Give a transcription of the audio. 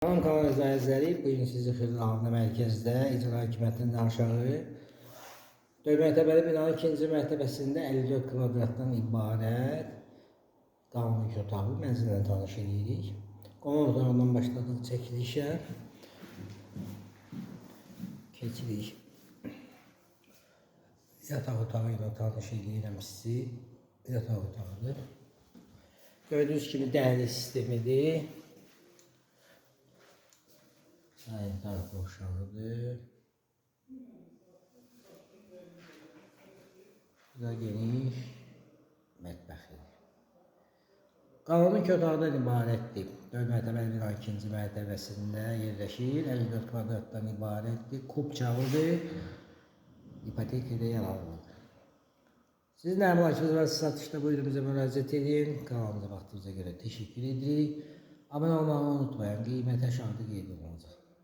Salam kanal izləyiciləri, bugün sizi Xırdalanlı mərkəzdə icra hakimiyyətindən aşağı 4 mərtəbəli binanın ikinci mərtəbəsində 54 kvadratdan ibarət qanuni otağı mənzillə tanış edirik. Qonaq otağından başladıq çəkilişə. Keçirik. Yataq otağı ilə tanış edirəm sizi. Yataq otağıdır. Gördüyünüz kimi dəhliz sistemidir. Sahil tarafı aşağıdır. Bu da geniş mətbəxidir. Qanuni otaqdan ibarətdir. 4 mərtəbəli binanın ikinci mərtəbəsində yerləşir. 54 kvadratdan ibarətdir. Kub çağıdır. İpotekada yer alınır. Siz nə əmlakınız varsa satışda buyurumuza müraciət edin. Kanalımıza vaxtınıza görə təşəkkür edirik. Abunə olmağı unutmayın. Qiymət aşağıda qeyd olunacaq.